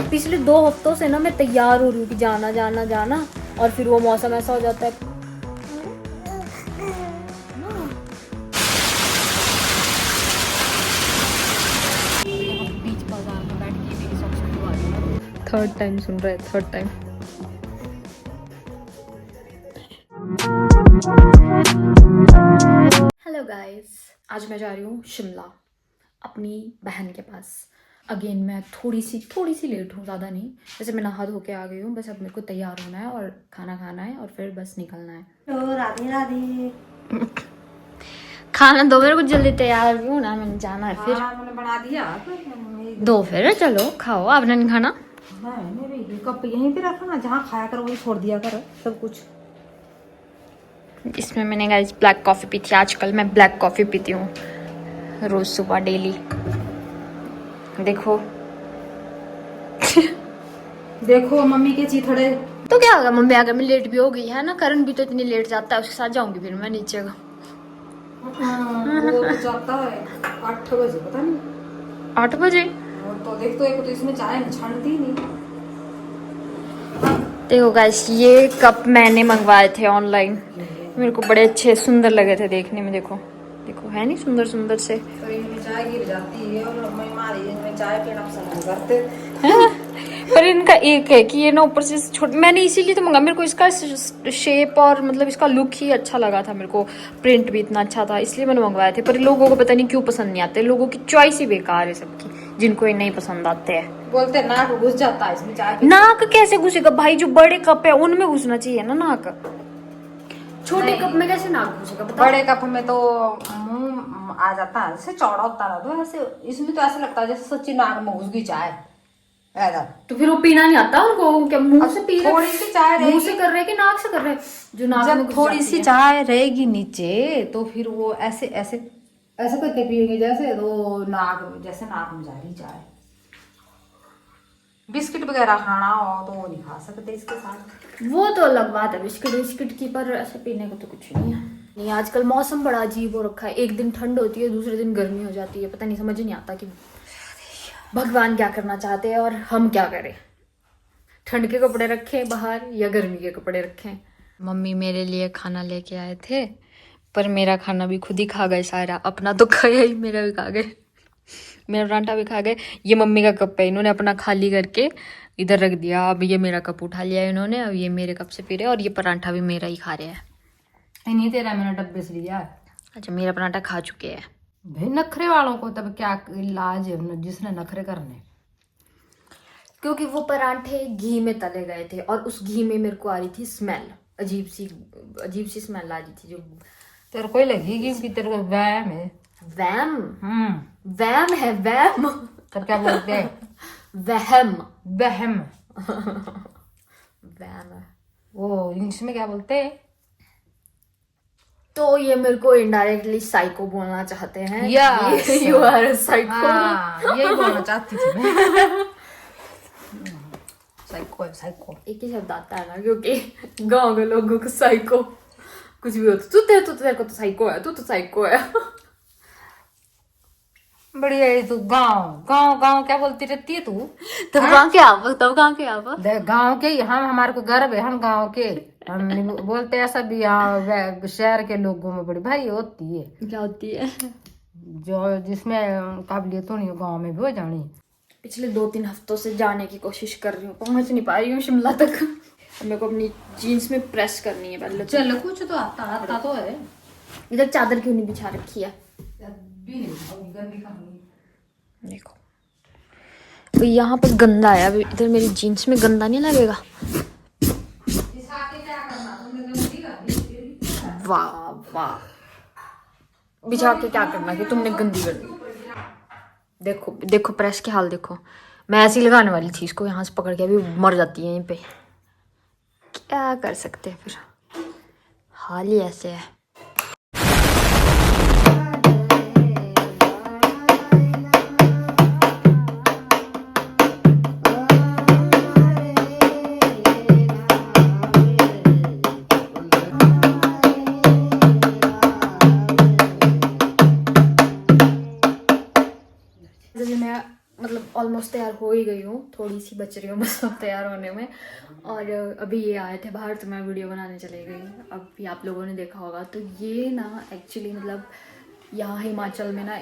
पिछले 2 हफ्तों से ना मैं तैयार हो रही हूँ कि जाना जाना जाना, और फिर वो मौसम ऐसा हो जाता है। बीच बाजार में बैठ के मेरी सॉक्स खुलवा दी। थर्ड टाइम सुन रहा है, थर्ड टाइम। हेलो गाइस, आज मैं जा रही हूँ शिमला अपनी बहन के पास। अगेन मैं थोड़ी सी लेट हूँ, ज़्यादा नहीं। वैसे मैं नहा धो के आ गई हूँ, बस अब मेरे को तैयार होना है और खाना खाना है और फिर बस निकलना है। तो राधे राधे। खाना दो मेरे को, जल्दी तैयार भी होना है, मैंने जाना है। फिर मैंने बना दिया। दो फिर चलो खाओ, आपने नहीं खाना? मैंने भी कप यहीं पे रखा ना, जहाँ खाया करो वही छोड़ दिया करो सब कुछ। इसमें मैंने गाइस ब्लैक कॉफ़ी पी थी। आजकल मैं ब्लैक कॉफ़ी पीती हूँ रोज़ सुबह डेली। देखो देखो मम्मी के चीथड़े। तो क्या होगा, मम्मी आकर मैं लेट भी हो गई है ना। करण भी तो इतनी लेट जाता है, उसके साथ जाऊंगी फिर मैं नीचे को। वो तो जाता है 8 बजे, पता नहीं। 8 बजे? और तो देख, तो एक तो इसमें चाय छानती ही नहीं। देखो गाइस, ये कप मैंने मंगवाए थे ऑनलाइन। मेरे को बड़े अच्छे सुंदर लगे थे देखने में। देखो देखो, है नहीं सुंदर सुंदर से? तो इनमें चाय गिर जाती है और मैं मारी इनमें चाय पीना पसंद नहीं करते। पर इनका एक है कि ये ना ऊपर से छोटा, मैंने इसीलिए तो मंगा। मेरे को इसका शेप और मतलब इसका लुक ही अच्छा लगा था मेरे को। प्रिंट भी इतना अच्छा था, इसलिए मैंने मंगवाए थे। पर लोगों को पता नहीं क्यों पसंद नहीं आते। लोगों की चॉइस ही बेकार है सबकी, जिनको ये नहीं पसंद आते हैं। बोलते नाक घुस जाता है इसमें चाय पीते। नाक कैसे घुसेगा भाई? जो बड़े कप है उनमें घुसना चाहिए ना नाक। छोटे कप में कैसे नाक घुसेगा बता? बड़े कप में तो मुंह आ जाता है, ऐसे चौड़ा होता ना, तो ऐसे इसमें तो ऐसा लगता है जैसे सच्ची नाक में घुस गई चाय। ऐसा तो फिर वो पीना नहीं आता उनको? क्या मुंह से पी रहे? थोड़ी सी चाय मुंह रहेगी, से कर रहे कि नाक से कर रहे? जो नाक में जब घुस थोड़ी जाती सी है। चाय रहेगी नीचे तो फिर वो ऐसे ऐसे ऐसे करके पिएंगे, जैसे तो नाक, जैसे नाक में जा रही चाय। बिस्किट वगैरह खाना हो तो वो नहीं खा सकते इसके साथ। वो तो अलग बात है, बिस्किट बिस्किट की, पर ऐसे पीने को तो कुछ नहीं है। नहीं, आजकल मौसम बड़ा अजीब हो रखा है। एक दिन ठंड होती है, दूसरे दिन गर्मी हो जाती है। पता नहीं, समझ नहीं आता कि भगवान क्या करना चाहते हैं और हम क्या करें। ठंड के कपड़े रखें बाहर या गर्मी के कपड़े रखें? मम्मी मेरे लिए खाना लेके आए थे, पर मेरा खाना भी खुद ही खा गए सारा। अपना तो खाया ही, मेरा भी खा गए। मेरा परांठा भी खा गए। ये मम्मी का कप है, इन्होंने अपना खाली करके इधर रख दिया। अब ये मेरा कप उठा लिया इन्होंने, अब ये मेरे कप से पी रहे हैं। और ये परांठा भी मेरा ही खा रहे हैं। नहीं, तेरा मैंने डब्बे से लिया। अच्छा, मेरा परांठा खा चुके हैं। भाई नखरे वालों को तब क्या इलाज है, जिसने नखरे करने। क्योंकि वो परांठे घी में तले गए थे और उस घी में मेरे को आ रही थी स्मेल, अजीब सी स्मेल आ रही थी। जो तेरे को ही लगेगी कि तेरे को वहम है। वैम? वैम है, वैम। तो क्या बोलते हैं? वहम। वहम। वैम है। वो इंग्लिश में क्या बोलते हैं? तो ये मेरे को इनडायरेक्टली साइको बोलना चाहते हैं। Yes. You are a psycho. हाँ, यही बोलना चाहती थी मैं। साइको है, साइको। एक ही शब्द आता है ना, क्योंकि गांव के लोगों को साइको कुछ भी होता। तू तेरे को तो साइको है, तू तो साइको है। बढ़िया है तू। गांव गांव गांव क्या बोलती रहती है तू? तब कहाँ के आप? तब कहाँ के आप? गांव के ही हम, हमारे को गर्व है, हम गांव के। हम नहीं बोलते ऐसा भी। यहाँ शहर के लोगों में बड़ी भाई होती है। क्या होती है? जो जिसमें काबिलियत होनी हो गाँव में भी हो जानी। पिछले 2-3 हफ्तों से जाने की कोशिश कर रही हूँ, पहुंच नहीं पा रही हूँ शिमला तक। मेरे को अपनी जीन्स में प्रेस करनी है पहले। चलो कुछ तो आता आता तो है। इधर चादर क्यों नहीं बिछा रखी है? देखो, तो यहाँ पर गंदा है। अभी इधर मेरी जीन्स में गंदा नहीं लगेगा? वाह वाह, बिछा के क्या करना कि तुमने गंदी कर दी। देखो देखो, प्रेस के हाल देखो। मैं ऐसी लगाने वाली थी इसको, यहाँ से पकड़ के अभी मर जाती है यहीं पे। क्या कर सकते हैं फिर, हाल ही ऐसे है। बजे मैं मतलब ऑलमोस्ट तैयार हो ही गई हूँ, थोड़ी सी बच रही हूँ बस अब तैयार होने में। और अभी ये आए थे बाहर तो मैं वीडियो बनाने चली गई। अभी आप लोगों ने देखा होगा तो ये ना एक्चुअली मतलब यहाँ हिमाचल में ना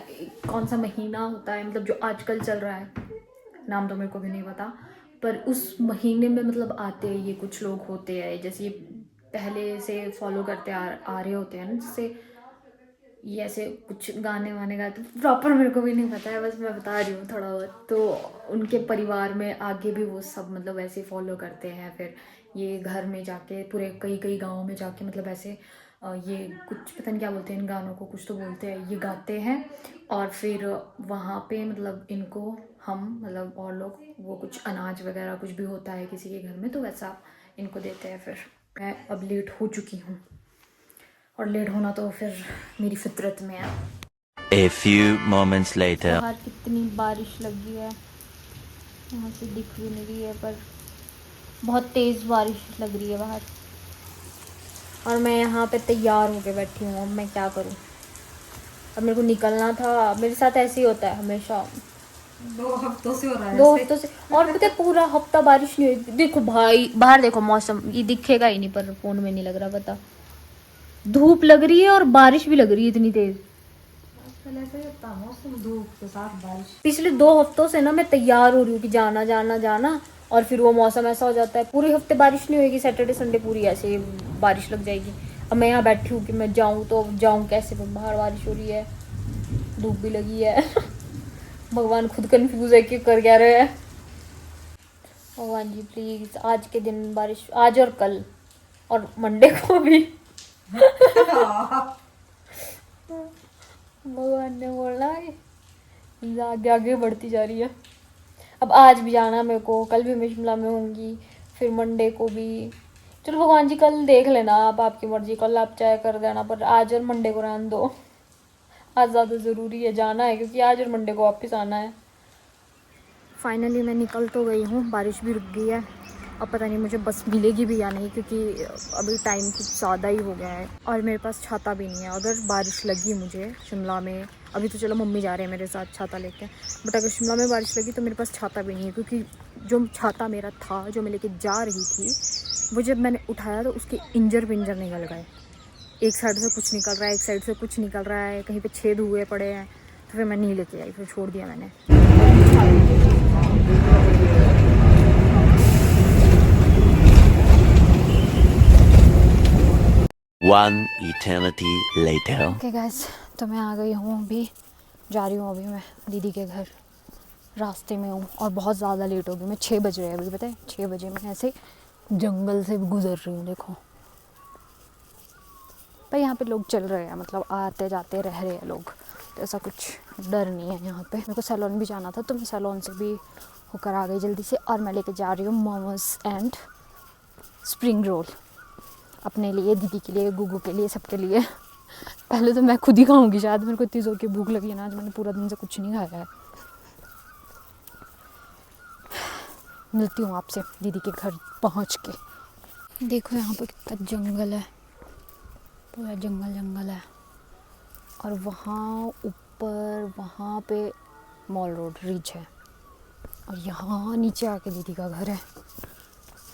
कौन सा महीना होता है मतलब जो आजकल चल रहा है, नाम तो मेरे को भी नहीं पता, पर उस महीने में मतलब आते हैं ये कुछ लोग होते हैं, जैसे ये पहले से फॉलो करते आ रहे होते हैं ना, जैसे ये ऐसे कुछ गाने वाने गाते, प्रॉपर मेरे को भी नहीं पता है, बस मैं बता रही हूँ थोड़ा बहुत। तो उनके परिवार में आगे भी वो सब मतलब ऐसे फॉलो करते हैं। फिर ये घर में जाके पूरे कई कई गाँव में जाके मतलब ऐसे ये कुछ पता नहीं क्या बोलते हैं इन गानों को, कुछ तो बोलते हैं, ये गाते हैं। और फिर वहाँ पे मतलब इनको हम मतलब और लोग वो कुछ अनाज वगैरह कुछ भी होता है किसी के घर में तो वैसा इनको देते हैं। फिर मैं अब लेट हो चुकी हूँ और लेट होना तो फिर मेरी फितरत में है। A few moments later. बाहर कितनी बारिश लगी है, यहाँ से दिख भी नहीं रही है पर बहुत तेज़ बारिश लग रही है बाहर। और मैं यहाँ पे तैयार होके बैठी हूँ, अब मैं क्या करूँ। अब मेरे को निकलना था, मेरे साथ ऐसे ही होता है हमेशा, 2 हफ्तों से हो रहा है 2 ऐसे। हफ्तों से। और पता है पूरा हफ्ता बारिश नहीं हुई। देखो भाई बाहर देखो, मौसम ये दिखेगा ही नहीं पर फोन में नहीं लग रहा, पता धूप लग रही है और बारिश भी लग रही है इतनी तेज। आजकल ऐसा ही होता है मौसम, धूप के साथ बारिश। पिछले 2 हफ्तों से ना मैं तैयार हो रही हूँ कि जाना जाना जाना, और फिर वो मौसम ऐसा हो जाता है, पूरे हफ्ते बारिश नहीं होगी, सैटरडे संडे पूरी ऐसे बारिश लग जाएगी। अब मैं यहाँ बैठी हूँ कि मैं जाऊँ तो जाऊँ कैसे, बाहर बारिश हो रही है, धूप भी लगी है भगवान खुद कंफ्यूज है कि कर क्या रहे हैं। भगवान जी प्लीज आज के दिन बारिश, आज और कल और मंडे को भी भगवान ने बोला है आगे आगे बढ़ती जा रही है। अब आज भी जाना मेरे को, कल भी मैं शिमला में होंगी, फिर मंडे को भी। चलो भगवान जी कल देख लेना, आप आपकी मर्जी, कल आप चाहे कर देना, पर आज और मंडे को रहने दो। आज ज़्यादा ज़रूरी है, जाना है क्योंकि आज और मंडे को वापस आना है। फाइनली मैं निकल तो गई हूँ, बारिश भी रुक गई है। अब पता नहीं मुझे बस मिलेगी भी या नहीं क्योंकि अभी टाइम कुछ ज़्यादा ही हो गया है और मेरे पास छाता भी नहीं है। अगर बारिश लगी मुझे शिमला में, अभी तो चलो मम्मी जा रहे हैं मेरे साथ छाता लेके, बट अगर शिमला में बारिश लगी तो मेरे पास छाता भी नहीं है, क्योंकि जो छाता मेरा था जो मैं लेके जा रही थी वो जब मैंने उठाया तो उसके इंजर पिंजर निकल गए। एक साइड से कुछ निकल रहा है, एक साइड से कुछ निकल रहा है, कहीं पे छेद हुए पड़े हैं, तो फिर मैं नहीं लेके आई, फिर छोड़ दिया मैंने। One eternity later. Okay guys, तो मैं आ गई हूँ, अभी जा रही हूँ अभी मैं दीदी के घर, रास्ते में हूँ और बहुत ज़्यादा लेट हो गई मैं। 6 बज रहे हैं अभी, पता है 6 बजे मैं ऐसे जंगल से गुजर रही हूँ देखो। पर यहाँ पे लोग चल रहे हैं, मतलब आते जाते रह रहे हैं लोग, तो ऐसा कुछ डर नहीं है यहाँ पे। मेरे को सैलून भी जाना था तो मैं सैलून से भी होकर आ गई जल्दी से, और मैं लेके जा रही हूँ मोमोज एंड स्प्रिंग रोल अपने लिए, दीदी के लिए, गुगू के लिए, सबके लिए। पहले तो मैं खुद ही खाऊंगी शायद, मेरे को इतनी जोर की भूख लगी है ना, आज मैंने पूरा दिन से कुछ नहीं खाया है। मिलती हूँ आपसे दीदी के घर पहुँच के। देखो यहाँ पर कितना जंगल है, पूरा जंगल जंगल है, और वहाँ ऊपर वहाँ पे मॉल रोड रिच है, और यहाँ नीचे आके दीदी का घर है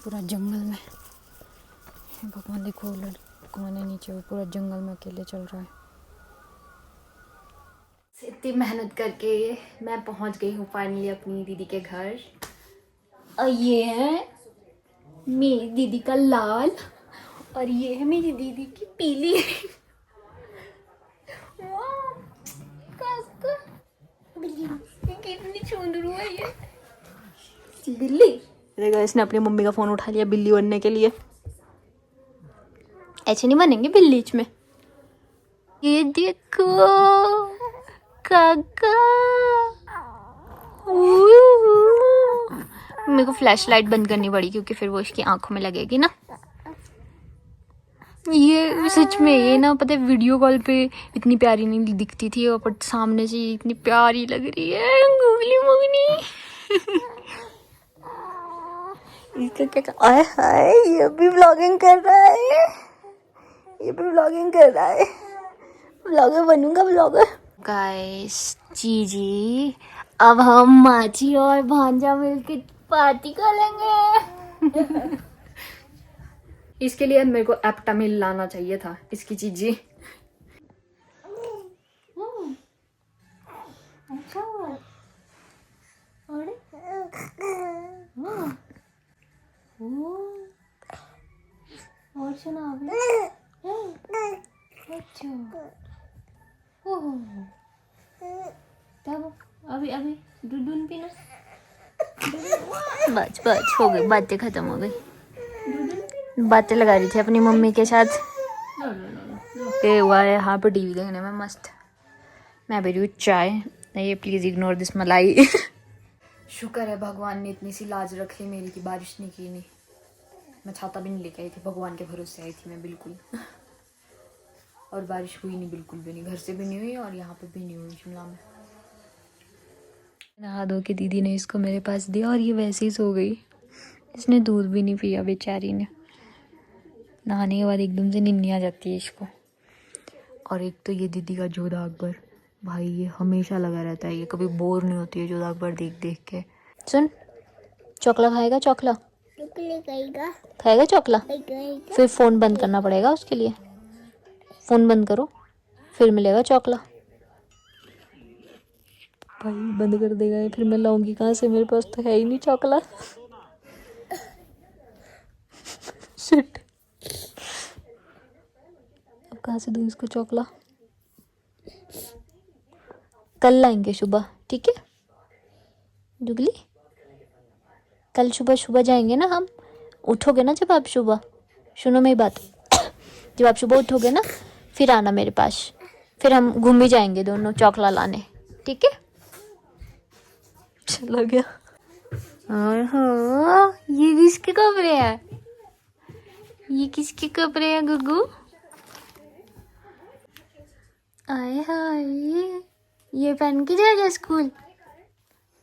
पूरा जंगल में। भगवान देखो लड़कों ने नीचे पूरा जंगल में अकेले चल रहा है। इतनी मेहनत करके मैं पहुंच गई हूँ फाइनली अपनी दीदी के घर, और ये है मेरी दीदी का लाल और ये है मेरी दीदी की पीली। वाह, बिल्ली कितनी सुंदर है ये बिल्ली। देखो इसने अपनी मम्मी का फोन उठा लिया बिल्ली बनने के लिए। ऐसे नहीं बनेंगे बिल्ली में। ये देखो काका, मेरे को फ्लैश लाइट बंद करनी पड़ी क्योंकि फिर वो इसकी आंखों में लगेगी ना। ये सच में ये ना पता है वीडियो कॉल पे इतनी प्यारी नहीं दिखती थी, और बट सामने से इतनी प्यारी लग रही है गुगली मुगनी। इसका क्या आए हाय, ये भी व्लॉगिंग कर रहा है, ये भी व्लॉगिंग कर रहा है। व्लॉगर बनूंगा, व्लॉगर। गाइस जीजी अब हम माची और भांजा मिलके पार्टी करेंगे। इसके लिए मेरे को एप्टामिल लाना चाहिए था, इसकी चीजें। और सुना तब अभी अभी दूध पीना। बस हो गई, बातें खत्म हो गई। बातें लगा रही थी अपनी मम्मी के साथ। ये हुआ है यहाँ पर टीवी देखने में मस्त। मैं भी रही हूँ चाय। ये प्लीज इग्नोर दिस मलाई। शुक्र है भगवान ने इतनी सी लाज रख ली मेरी की बारिश नहीं की नहीं। मैं छाता भी नहीं लेके आई थी, भगवान के भरोसे आई थी मैं बिल्कुल। और बारिश हुई नहीं, बिल्कुल भी नहीं, घर से भी नहीं हुई और यहाँ पे भी नहीं हुई शिमला में। नहा धो के दीदी ने इसको मेरे पास दिया और ये वैसे ही सो गई। इसने दूध भी नहीं पिया बेचारी ने। नहाने के बाद एकदम से नींद आ जाती है इसको। और एक तो ये दीदी का जोधा अकबर, भाई ये हमेशा लगा रहता है, ये कभी बोर नहीं होती है जोधा अकबर देख देख के। सुन, चोकला खाएगा? चोकला खाएगा चोकला? फिर फोन बंद करना पड़ेगा उसके लिए। फोन बंद करो फिर मिलेगा चोकला। भाई बंद कर देगा ये, फिर मैं लाऊंगी कहाँ से? मेरे पास तो है ही नहीं चोकला। शिट, अब कहाँ से दूँ इसको चोकला? कल लाएंगे सुबह, ठीक है जुगली? कल सुबह सुबह जाएंगे ना हम। उठोगे ना जब आप सुबह, सुनो मेरी बात, जब आप सुबह उठोगे ना फिर आना मेरे पास। फिर हम घूम ही जाएंगे दोनों चोकला लाने, ठीक है? चला गया। ये किसके कपड़े हैं? ये किसके कपड़े हैं गुगू? आए हाय, ये पहन के जाएगा स्कूल?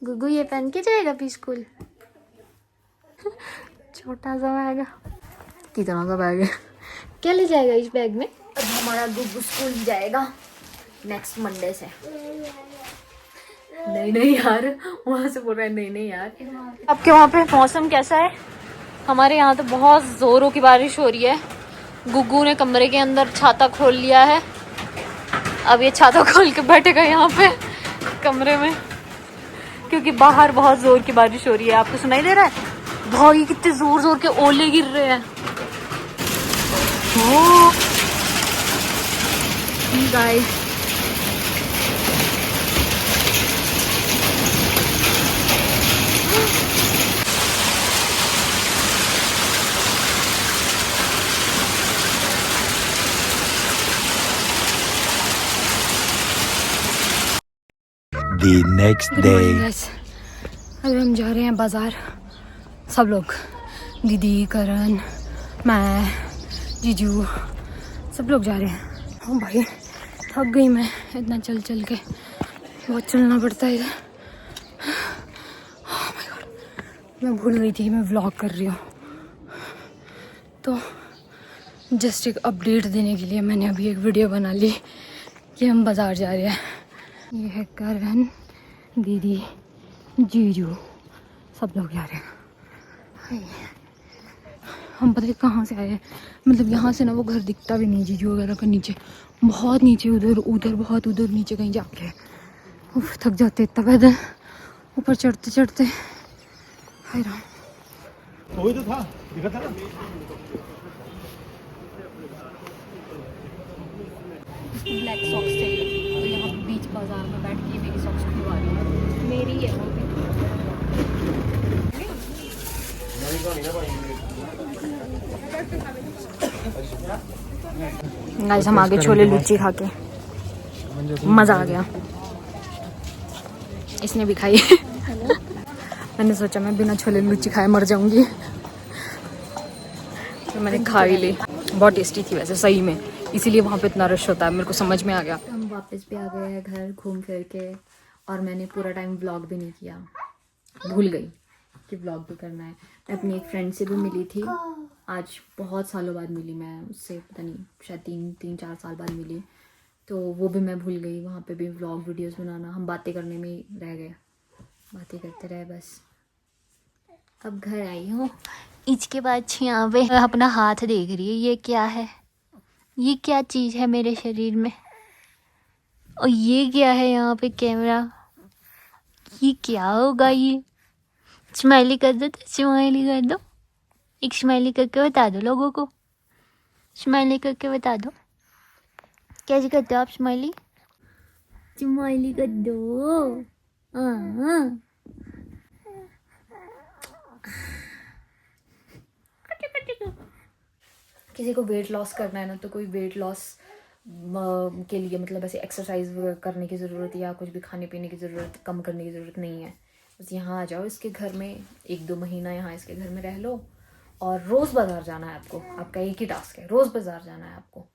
गुगू ये पहन के जाएगा भी स्कूल? छोटा सा बैग, कितना सा बैग है? क्या ले जाएगा इस बैग में? अब हमारा गुगू स्कूल जाएगा नेक्स्ट मंडे से। नहीं यार, वहाँ से बोल रहा है नहीं यार। आपके वहाँ पे मौसम कैसा है? हमारे यहाँ तो बहुत जोरों की बारिश हो रही है। गुग्गू ने कमरे के अंदर छाता खोल लिया है। अब ये छाता खोल के बैठेगा यहाँ पे कमरे में, क्योंकि बाहर बहुत जोर की बारिश हो रही है। आपको सुनाई दे रहा है? भाई कितने जोर जोर के ओले गिर रहे हैं। Guys The next day. अभी हम जा रहे हैं बाजार, सब लोग, दीदी, करण, मैं, जीजू, सब लोग जा रहे हैं। हाँ भाई थक गई मैं, इतना चल चल के, बहुत चलना पड़ता है इधर। Oh my God, मैं भूल गई थी कि मैं व्लॉग कर रही हूँ, तो जस्ट एक अपडेट देने के लिए मैंने अभी एक वीडियो बना ली कि हम बाज़ार जा रहे हैं। ये है करण, दीदी, जीजू, सब लोग जा रहे हैं। हम पता है कहाँ से आए हैं, मतलब यहाँ से ना वो घर दिखता भी नहीं जीजू वगैरह का, नीचे बहुत नीचे, उधर बहुत उधर नीचे कहीं जाके। उफ, थक जाते इतना पैदल ऊपर चढ़ते चढ़ते। हाय राम, वही तो था, दिखा था ना। ब्लैक सॉक्स चाहिए, तो यहाँ बीच बाजार में बैठ के मेरी सॉक्स खुलवा रही है। मेरी है वो भी। गाइस हम आगे छोले लुच्ची खा के मजा आ गया। इसने भी खाई। मैंने सोचा मैं बिना छोले लुच्ची खाए मर जाऊंगी, तो मैंने खा ही ली। बहुत टेस्टी थी वैसे सही में, इसीलिए वहाँ पे इतना रश होता है, मेरे को समझ में आ गया। हम वापस भी आ गए हैं घर घूम फिर के, और मैंने पूरा टाइम व्लॉग भी नहीं किया, भूल गई कि व्लॉग भी करना है। मैं अपनी एक फ्रेंड से भी मिली थी आज, बहुत सालों बाद मिली मैं उससे, पता नहीं शायद 3-4 साल बाद मिली, तो वो भी मैं भूल गई। वहाँ पे भी व्लॉग वीडियोस बनाना, हम बातें करने में ही रह गए। बातें करते रहे बस। अब घर आई हूँ, इसके बाद यहाँ पे अपना हाथ देख रही है, ये क्या है, ये क्या चीज़ है मेरे शरीर में, और ये क्या है यहाँ पे कैमरा, ये क्या होगा ये। स्माइली कर दो, तो स्माइली कर दो, एक स्माइली करके बता दो लोगों को, स्माइली करके बता दो कैसे करते हो आप स्माइली, स्माइली कर दो। हाँ किसी को वेट लॉस करना है ना, तो कोई वेट लॉस के लिए मतलब ऐसे एक्सरसाइज करने की ज़रूरत या कुछ भी खाने पीने की ज़रूरत, कम करने की ज़रूरत नहीं है। बस यहाँ आ जाओ इसके घर में, 1-2 महीना यहाँ इसके घर में रह लो, और रोज़ बाज़ार जाना है आपको। आपका एक ही टास्क है, रोज़ बाज़ार जाना है आपको।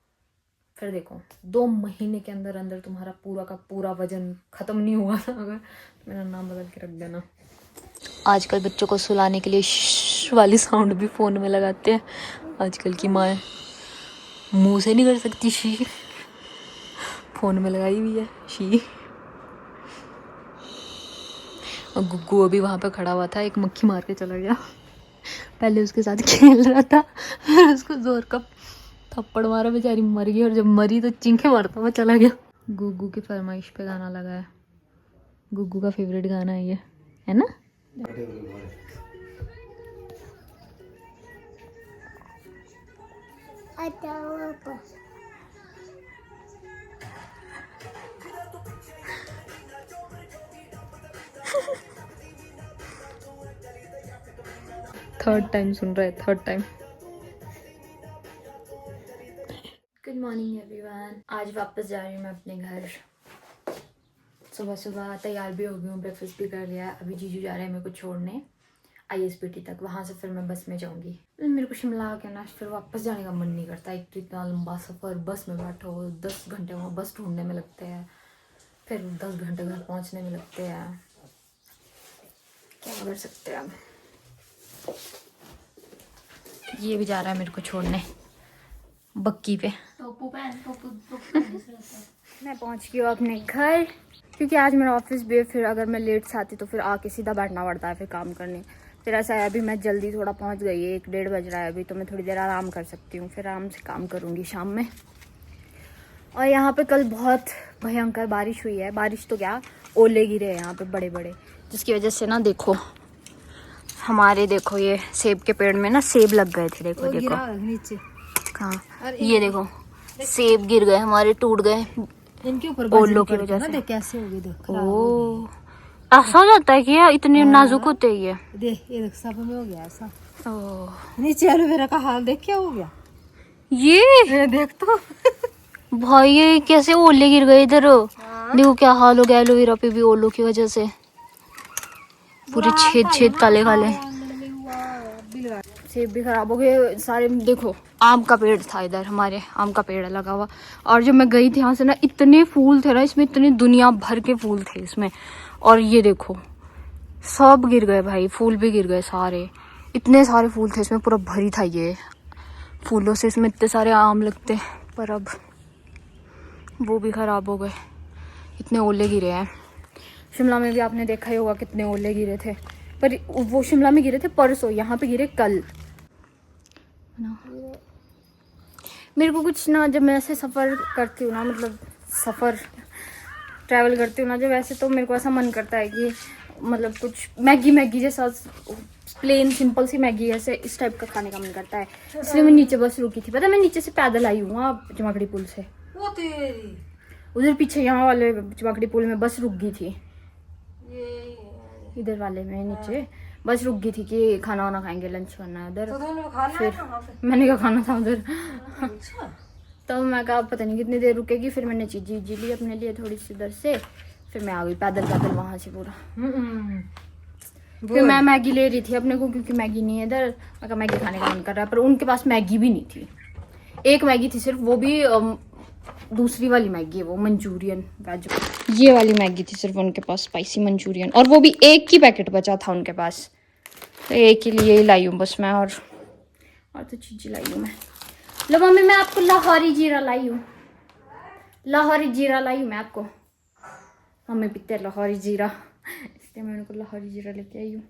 फिर देखो 2 महीने के अंदर अंदर तुम्हारा पूरा का पूरा वजन ख़त्म नहीं हुआ ना, अगर तो मेरा नाम बदल के रख देना। आजकल बच्चों को सुलाने के लिए श वाली साउंड भी फ़ोन में लगाते हैं। आजकल की माँ मुंह से नहीं कर सकती शी, फ़ोन में लगाई हुई है शी। और गुग्गू अभी वहाँ पे खड़ा हुआ था, एक मक्खी मार के चला गया। पहले उसके साथ खेल रहा था, फिर उसको जोर का थप्पड़ मारा, बेचारी मर गई, और जब मरी तो चिंखे मारता हुआ चला गया। गुग्गू की फरमाइश पे गाना लगा है, गुग्गू का फेवरेट गाना है ये, है ना। थर्ड टाइम सुन रहा है, third time. Good morning everyone, आज वापस जा रही हूँ मैं अपने घर। सुबह सुबह तैयार भी हो गई हूँ, ब्रेकफास्ट भी कर लिया। अभी जीजू जा रहे हैं मेरे को छोड़ने ISBT तक, वहाँ से फिर मैं बस में जाऊँगी। मेरे को शिमला आके ना फिर वापस जाने का मन नहीं करता। एक तो इतना लंबा सफ़र, बस में बैठो, 10 घंटे वहाँ बस ढूंढने में लगते हैं, फिर 10 घंटे घर पहुँचने में लगते हैं। क्या कर सकते हैं अब। ये भी जा रहा है मेरे को छोड़ने बक्की पे। मैं पहुंच गई हूँ अपने घर, क्योंकि आज मेरा ऑफिस भी है। फिर अगर मैं लेट से आती तो फिर आके सीधा बैठना पड़ता है फिर काम करने। फिर ऐसा है अभी मैं जल्दी थोड़ा पहुंच गई है, 1-1:30 बज रहा है अभी, तो मैं थोड़ी देर आराम कर सकती हूँ, फिर आराम से काम करूँगी शाम में। और यहाँ पे कल बहुत भयंकर बारिश हुई है। बारिश तो क्या, ओले गिरे हैं यहाँ पे बड़े बड़े, जिसकी वजह से ना देखो हमारे, देखो ये सेब के पेड़ में ना सेब लग गए थे। देखो देखो नीचे कहाँ, ये देखो सेब गिर गए हमारे, टूट गए इनके ऊपर ओलों की वजह से। देख कैसे हो गई, देख ओ ऐसा हो जाता है क्या, इतने नाजुक होते हैं ये। देख ये देख सब में हो गया ऐसा। ओह नीचे एलोवेरा का हाल देख क्या हो गया, ये देख तो। भाई ये कैसे ओले गिर गए इधर। देखो क्या हाल हो गया एलोवेरा पे भी ओलों की वजह से, पूरे छेद छेद काले काले। सेब भी खराब हो गए सारे। देखो आम का पेड़ था इधर, हमारे आम का पेड़ लगा हुआ, और जब मैं गई थी यहाँ से ना, इतने फूल थे ना इसमें, इतने दुनिया भर के फूल थे इसमें, और ये देखो सब गिर गए भाई, फूल भी गिर गए सारे। इतने सारे फूल थे इसमें, पूरा भरी था ये फूलों से, इसमें इतने सारे आम लगते, पर अब वो भी खराब हो गए। इतने ओले गिरे हैं। शिमला में भी आपने देखा ही होगा कितने ओले गिरे थे, पर वो शिमला में गिरे थे परसों, यहाँ पे गिरे कल ना। मेरे को कुछ ना, जब मैं ऐसे सफ़र करती हूँ ना, मतलब सफ़र ट्रैवल करती हूँ ना जब, ऐसे तो मेरे को ऐसा मन करता है कि मतलब कुछ मैगी जैसा प्लेन सिंपल सी मैगी ऐसे इस टाइप का खाने का मन करता है। इसलिए मैं नीचे बस रुकी थी, पता है मैं नीचे से पैदल आई हूँ वहाँ चमाकड़ी पुल से, उधर पीछे यहाँ वाले चमाकड़ी पुल में बस रुक गई थी, इधर वाले में नीचे बस रुक गई थी कि खाना वाना खाएंगे, लंच करना है उधर। फिर मैंने क्या खाना था उधर तो मैं कहा पता नहीं कितनी देर रुकेगी, फिर मैंने चीज़ी ली अपने लिए थोड़ी सी उधर से, फिर मैं आ गई पैदल वहाँ से पूरा। फिर मैं मैगी ले रही थी अपने को, क्योंकि मैगी नहीं है इधर। मैं कहा मैगी खाने का मन कर रहा है, पर उनके पास मैगी भी नहीं थी, एक मैगी थी सिर्फ, वो भी दूसरी वाली मैगी है, वो मंचूरियन वेज, ये वाली मैगी थी सिर्फ उनके पास, स्पाइसी मंचूरियन, और वो भी एक ही पैकेट बचा था उनके पास, तो एक ही लिए ही लाई हूँ बस मैं, और तो चीज़ें लाई हूँ मैं। लो मम्मी मैं आपको लाहौरी जीरा लाई हूँ, लाहौरी जीरा लाई हूँ मैं आपको। मम्मी पीते लाहौरी जीरा, इसलिए मैं उनको लाहौरी जीरा लेके आई हूँ।